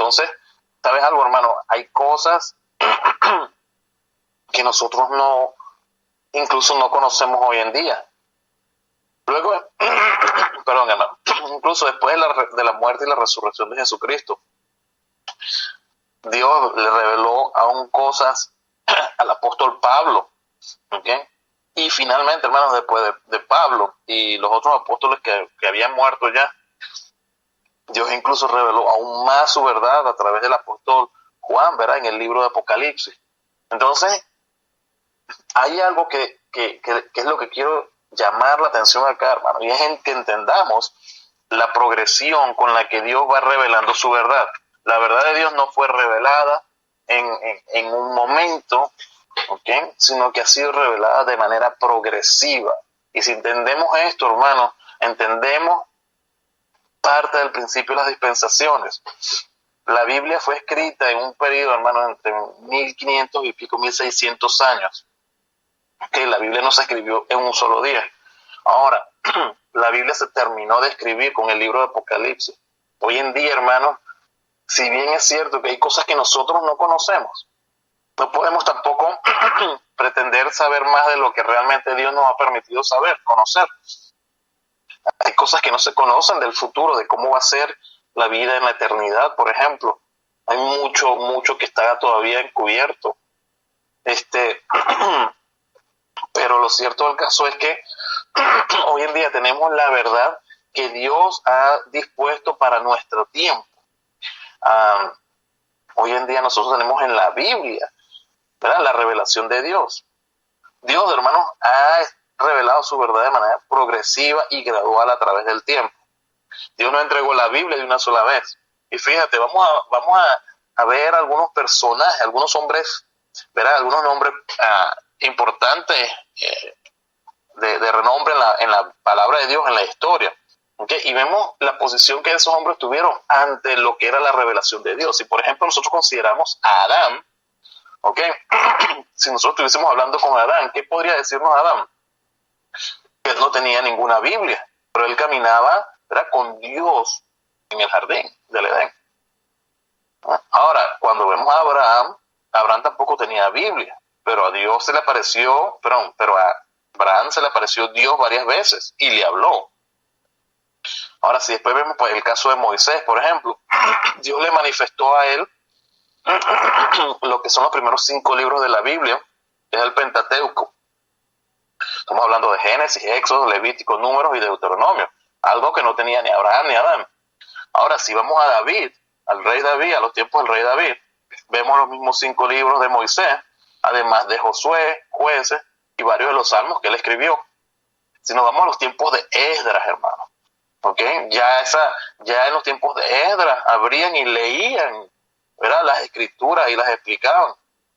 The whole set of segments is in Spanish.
Entonces, ¿sabes algo, hermano? Hay cosas que nosotros incluso no conocemos hoy en día. Luego, perdón, hermano, incluso después de la muerte y la resurrección de Jesucristo, Dios le reveló aún cosas al apóstol Pablo, ¿ok? Y finalmente, hermanos, después de Pablo y los otros apóstoles que habían muerto ya, Dios incluso reveló aún más su verdad a través del apóstol Juan, ¿verdad? En el libro de Apocalipsis. Entonces, hay algo que es lo que quiero llamar la atención acá, hermano, y es en que entendamos la progresión con la que Dios va revelando su verdad. La verdad de Dios no fue revelada en un momento, ¿okay? Sino que ha sido revelada de manera progresiva. Y si entendemos esto, hermano, entendemos parte del principio de las dispensaciones. La Biblia fue escrita en un periodo, hermano, entre 1500 y pico, 1600 años. Que la Biblia no se escribió en un solo día. Ahora, la Biblia se terminó de escribir con el libro de Apocalipsis. Hoy en día, hermano, si bien es cierto que hay cosas que nosotros no conocemos, no podemos tampoco pretender saber más de lo que realmente Dios nos ha permitido saber, conocer. Hay cosas que no se conocen del futuro, de cómo va a ser la vida en la eternidad, por ejemplo. Hay mucho que está todavía encubierto. Pero lo cierto del caso es que hoy en día tenemos la verdad que Dios ha dispuesto para nuestro tiempo. Hoy en día nosotros tenemos en la Biblia, ¿verdad?, la revelación de Dios. Dios, hermanos, ha revelado su verdad de manera progresiva y gradual a través del tiempo. Dios nos entregó la Biblia de una sola vez. Y fíjate, vamos a ver algunos personajes, algunos hombres, ¿verdad?, algunos nombres importantes de renombre en la palabra de Dios, en la historia. ¿Okay? Y vemos la posición que esos hombres tuvieron ante lo que era la revelación de Dios. Si, por ejemplo, nosotros consideramos a Adán, ¿okay? Si nosotros estuviésemos hablando con Adán, ¿qué podría decirnos Adán? Que él no tenía ninguna Biblia, pero él caminaba, ¿verdad?, con Dios en el jardín del Edén. Ahora, cuando vemos a Abraham tampoco tenía Biblia, pero a Dios se le apareció, pero a Abraham se le apareció Dios varias veces y le habló. Ahora, si después vemos pues, el caso de Moisés, por ejemplo, Dios le manifestó a él lo que son los primeros 5 libros de la Biblia, que es el Pentateuco. Estamos hablando de Génesis, Éxodo, Levítico, Números y Deuteronomio, algo que no tenía ni Abraham ni Adán. Ahora, si vamos a David, al rey David, a los tiempos del rey David, vemos los mismos 5 libros de Moisés, además de Josué, Jueces y varios de los salmos que él escribió. Si nos vamos a los tiempos de Esdras, hermano, ¿okay? Ya en los tiempos de Esdras abrían y leían, ¿verdad?, las escrituras y las explicaban.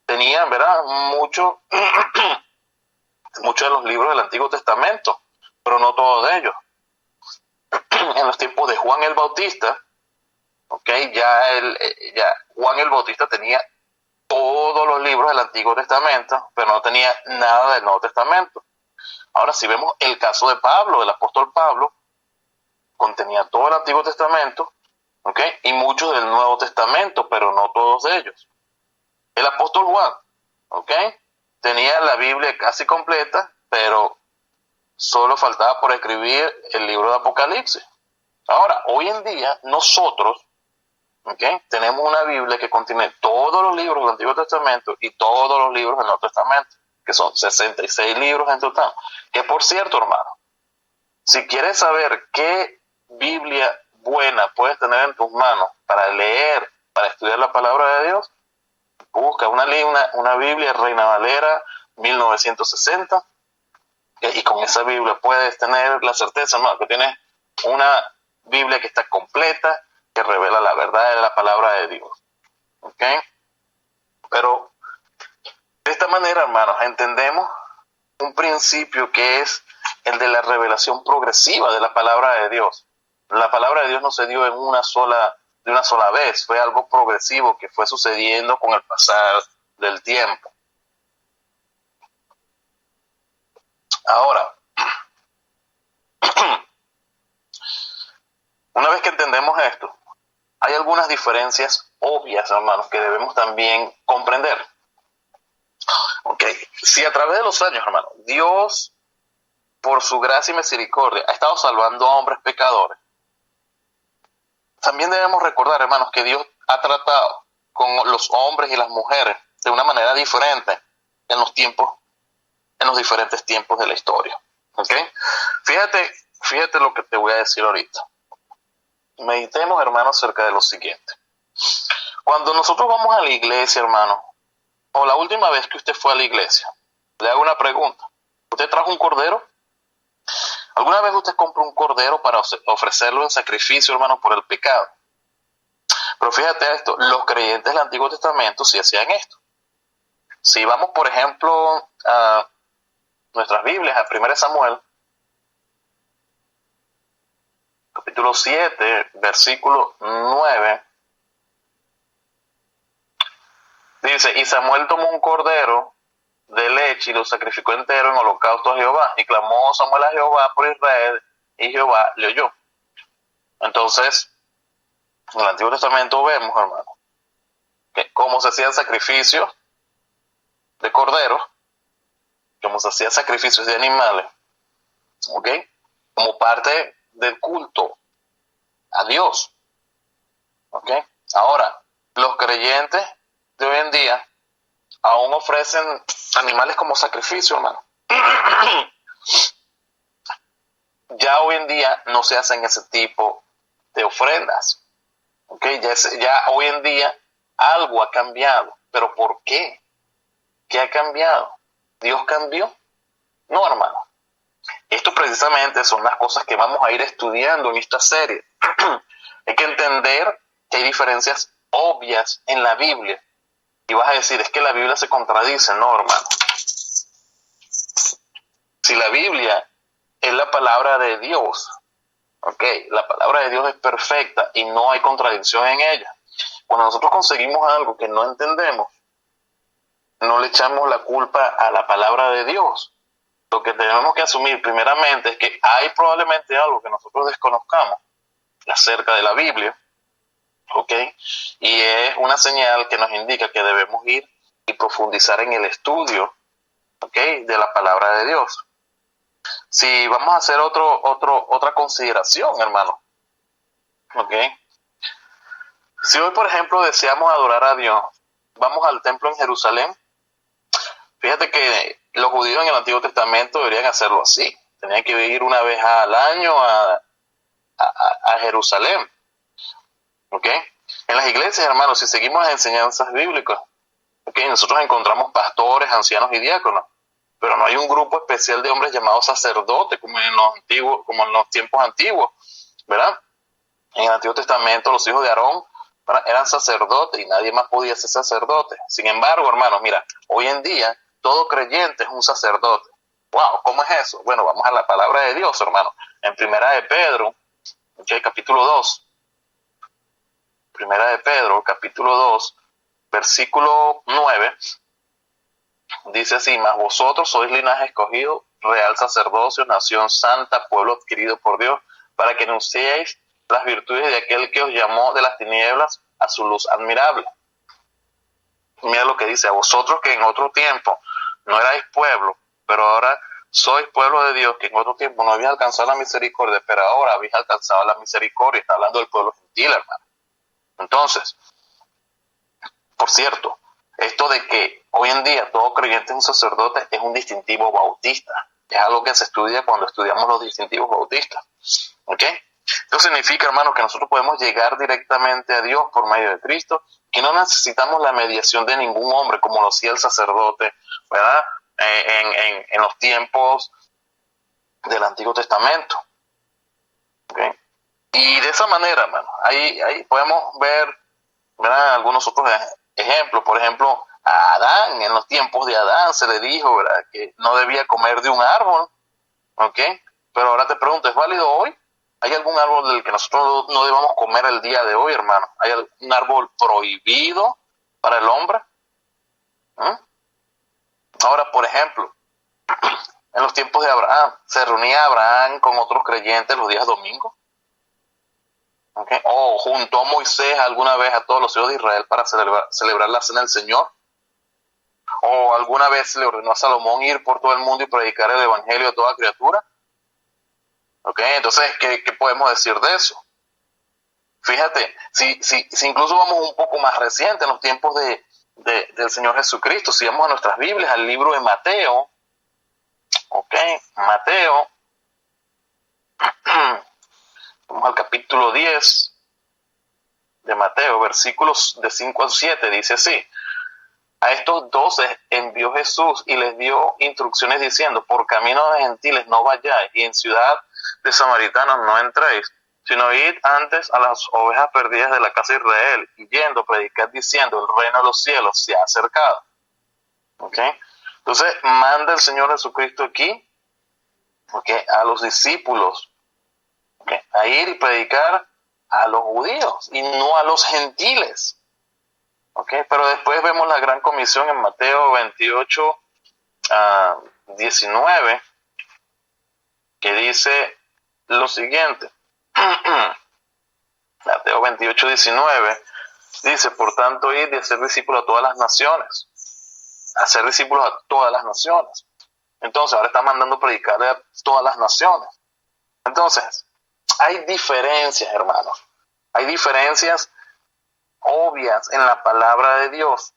Tenían, ¿verdad?, muchos de los libros del Antiguo Testamento, pero no todos de ellos. En los tiempos de Juan el Bautista, ¿okay?, ya Juan el Bautista tenía todos los libros del Antiguo Testamento, pero no tenía nada del Nuevo Testamento. Ahora, si vemos el caso de Pablo, del apóstol Pablo, contenía todo el Antiguo Testamento, ¿okay?, y muchos del Nuevo Testamento, pero no todos ellos. El apóstol Juan, ¿okay?, tenía la Biblia casi completa, pero solo faltaba por escribir el libro de Apocalipsis. Ahora, hoy en día, nosotros, ¿okay?, tenemos una Biblia que contiene todos los libros del Antiguo Testamento y todos los libros del Nuevo Testamento, que son 66 libros en total. Que por cierto, hermano, si quieres saber qué Biblia buena puedes tener en tus manos para leer, para estudiar la palabra de Dios, busca una Biblia Reina Valera 1960, y con esa Biblia puedes tener la certeza, hermano, que tienes una Biblia que está completa, que revela la verdad de la palabra de Dios. ¿Okay? Pero de esta manera, hermanos, entendemos un principio que es el de la revelación progresiva de la palabra de Dios. La palabra de Dios no se dio de una sola vez, fue algo progresivo que fue sucediendo con el pasar del tiempo. Ahora, una vez que entendemos esto, hay algunas diferencias obvias, hermanos, que debemos también comprender. Ok, si a través de los años, hermanos, Dios, por su gracia y misericordia, ha estado salvando a hombres pecadores, también debemos recordar, hermanos, que Dios ha tratado con los hombres y las mujeres de una manera diferente en los diferentes tiempos de la historia. ¿Ok? Fíjate lo que te voy a decir ahorita. Meditemos, hermanos, acerca de lo siguiente. Cuando nosotros vamos a la iglesia, hermano, o la última vez que usted fue a la iglesia, le hago una pregunta. ¿Usted trajo un cordero? ¿Alguna vez usted compró un cordero para ofrecerlo en sacrificio, hermano, por el pecado? Pero fíjate esto, los creyentes del Antiguo Testamento sí hacían esto. Si vamos, por ejemplo, a nuestras Biblias, a 1 Samuel, capítulo 7, versículo 9, dice, y Samuel tomó un cordero de leche y lo sacrificó entero en holocausto a Jehová. Y clamó Samuel a Jehová por Israel, y Jehová le oyó. Entonces, en el Antiguo Testamento vemos, hermano, que cómo se hacían sacrificios de corderos, cómo se hacían sacrificios de animales, ¿ok? Como parte del culto a Dios, ¿ok? Ahora, los creyentes de hoy en día aún ofrecen animales como sacrificio, hermano. Ya hoy en día no se hacen ese tipo de ofrendas. ¿Okay? Ya hoy en día algo ha cambiado. ¿Pero por qué? ¿Qué ha cambiado? ¿Dios cambió? No, hermano. Esto precisamente son las cosas que vamos a ir estudiando en esta serie. Hay que entender que hay diferencias obvias en la Biblia. Y vas a decir, es que la Biblia se contradice. No, hermano. Si la Biblia es la palabra de Dios, ok, la palabra de Dios es perfecta y no hay contradicción en ella. Cuando nosotros conseguimos algo que no entendemos, no le echamos la culpa a la palabra de Dios. Lo que tenemos que asumir primeramente es que hay probablemente algo que nosotros desconozcamos acerca de la Biblia, ok, y es una señal que nos indica que debemos ir y profundizar en el estudio, ok, de la palabra de Dios. Si vamos a hacer otra consideración, hermano, ¿ok? Si hoy, por ejemplo, deseamos adorar a Dios, vamos al templo en Jerusalén. Fíjate que los judíos en el Antiguo Testamento deberían hacerlo así. Tenían que ir una vez al año a Jerusalén, ¿ok? En las iglesias, hermanos, si seguimos las enseñanzas bíblicas, ¿ok? Nosotros encontramos pastores, ancianos y diáconos. Pero no hay un grupo especial de hombres llamados sacerdotes como en los tiempos antiguos, ¿verdad? En el Antiguo Testamento los hijos de Aarón, ¿verdad?, eran sacerdotes y nadie más podía ser sacerdote. Sin embargo, hermanos, mira, hoy en día todo creyente es un sacerdote. Wow, ¿cómo es eso? Bueno, vamos a la palabra de Dios, hermano. En Primera de Pedro, okay, capítulo 2. Primera de Pedro, capítulo 2, versículo 9. Dice así, mas vosotros sois linaje escogido, real sacerdocio, nación santa, pueblo adquirido por Dios, para que anunciéis las virtudes de aquel que os llamó de las tinieblas a su luz admirable. Mira lo que dice, a vosotros que en otro tiempo no erais pueblo, pero ahora sois pueblo de Dios, que en otro tiempo no habéis alcanzado la misericordia, pero ahora habéis alcanzado la misericordia. Está hablando del pueblo gentil, hermano. Entonces, por cierto, esto de que hoy en día todo creyente es un sacerdote es un distintivo bautista. Es algo que se estudia cuando estudiamos los distintivos bautistas. ¿Ok? Eso significa, hermanos, que nosotros podemos llegar directamente a Dios por medio de Cristo, que no necesitamos la mediación de ningún hombre, como lo hacía el sacerdote, ¿verdad? En los tiempos del Antiguo Testamento. ¿Ok? Y de esa manera, hermano, ahí podemos ver, ¿verdad?, algunos otros ejemplos. Por ejemplo, a Adán, en los tiempos de Adán se le dijo, ¿verdad?, que no debía comer de un árbol, ¿ok? Pero ahora te pregunto, ¿es válido hoy? ¿Hay algún árbol del que nosotros no debamos comer el día de hoy, hermano? ¿Hay algún árbol prohibido para el hombre? Ahora, por ejemplo, en los tiempos de Abraham, ¿se reunía Abraham con otros creyentes los días domingos? ¿Okay? O juntó a Moisés alguna vez a todos los hijos de Israel para celebrar la cena del Señor. O alguna vez le ordenó a Salomón ir por todo el mundo y predicar el evangelio a toda criatura. ¿Okay? Entonces, ¿qué podemos decir de eso? Fíjate, si incluso vamos un poco más reciente, en los tiempos del Señor Jesucristo, si vamos a nuestras Biblias, al libro de Mateo, Mateo, vamos al capítulo 10 de Mateo, versículos de 5 al 7, dice así: a estos 12 envió Jesús y les dio instrucciones diciendo: por camino de gentiles no vayáis, y en ciudad de samaritanos no entréis, sino id antes a las ovejas perdidas de la casa de Israel, y yendo predicad diciendo: el reino de los cielos se ha acercado. Entonces manda el Señor Jesucristo aquí a los discípulos a ir y predicar a los judíos y no a los gentiles. Pero después vemos la gran comisión en Mateo 28, 19, que dice lo siguiente. Mateo 28, 19 dice: por tanto, id y hacer discípulos a todas las naciones. Hacer discípulos a todas las naciones. Entonces, ahora está mandando predicar a todas las naciones. Entonces, hay diferencias, hermanos. Hay diferencias obvias en la palabra de Dios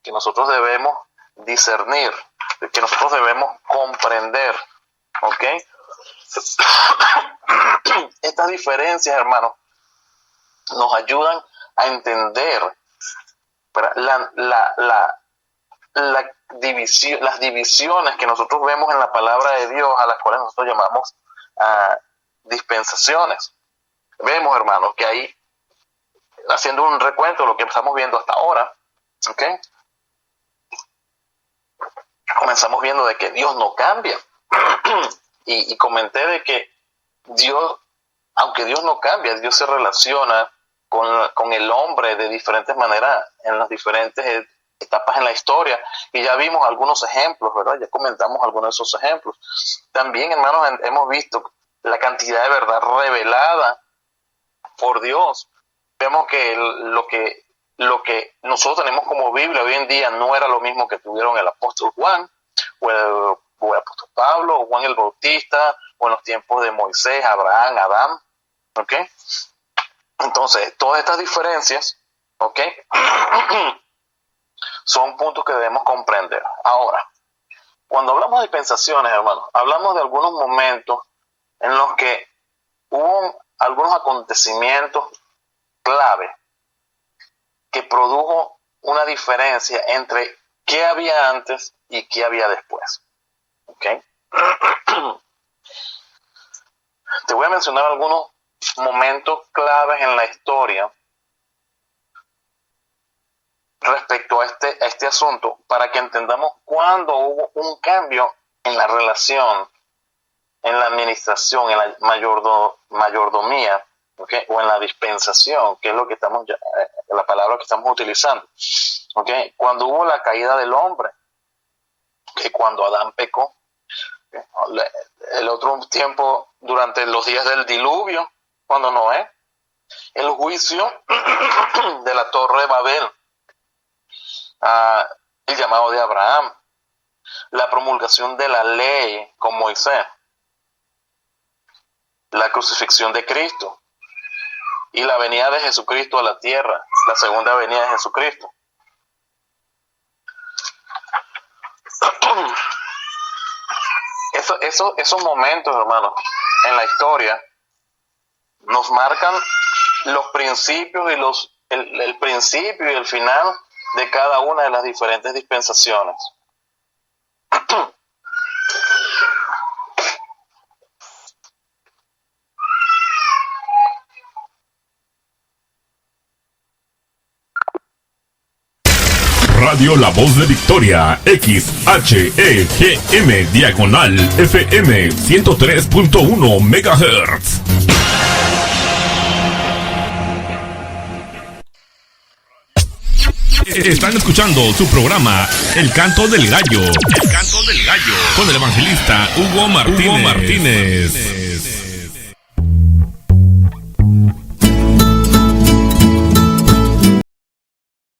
que nosotros debemos discernir, que nosotros debemos comprender. Estas diferencias, hermanos, nos ayudan a entender las divisiones que nosotros vemos en la palabra de Dios, a las cuales nosotros llamamos dispensaciones. Vemos, hermanos, que ahí, haciendo un recuento de lo que estamos viendo hasta ahora, comenzamos viendo de que Dios no cambia. Y comenté de que Dios, aunque Dios no cambia, Dios se relaciona con el hombre de diferentes maneras en las diferentes etapas en la historia, y ya vimos algunos ejemplos, ¿verdad? Ya comentamos algunos de esos ejemplos. También, hermanos, hemos visto la cantidad de verdad revelada por Dios. Vemos que lo que nosotros tenemos como Biblia hoy en día no era lo mismo que tuvieron el apóstol Juan, o el apóstol Pablo, o Juan el Bautista, o en los tiempos de Moisés, Abraham, Adán. Entonces, todas estas diferencias, son puntos que debemos comprender. Ahora, cuando hablamos de dispensaciones, hermanos, hablamos de algunos momentos en los que hubo algunos acontecimientos clave que produjo una diferencia entre qué había antes y qué había después. Te voy a mencionar algunos momentos claves en la historia respecto a este asunto, para que entendamos cuándo hubo un cambio en la relación, en la administración, en la mayordomía, o en la dispensación, que es lo que la palabra que estamos utilizando. Cuando hubo la caída del hombre, cuando Adán pecó, el otro tiempo durante los días del diluvio, cuando Noé, el juicio de la Torre de Babel, el llamado de Abraham, la promulgación de la ley con Moisés, la crucifixión de Cristo y la venida de Jesucristo a la tierra, la segunda venida de Jesucristo. Esos momentos, hermanos, en la historia nos marcan los principios y el principio y el final de cada una de las diferentes dispensaciones. Radio La Voz de Victoria, XHEGM, diagonal FM 103.1 MHz. Están escuchando su programa El Canto del Gallo. El Canto del Gallo. Con el evangelista Hugo Martínez.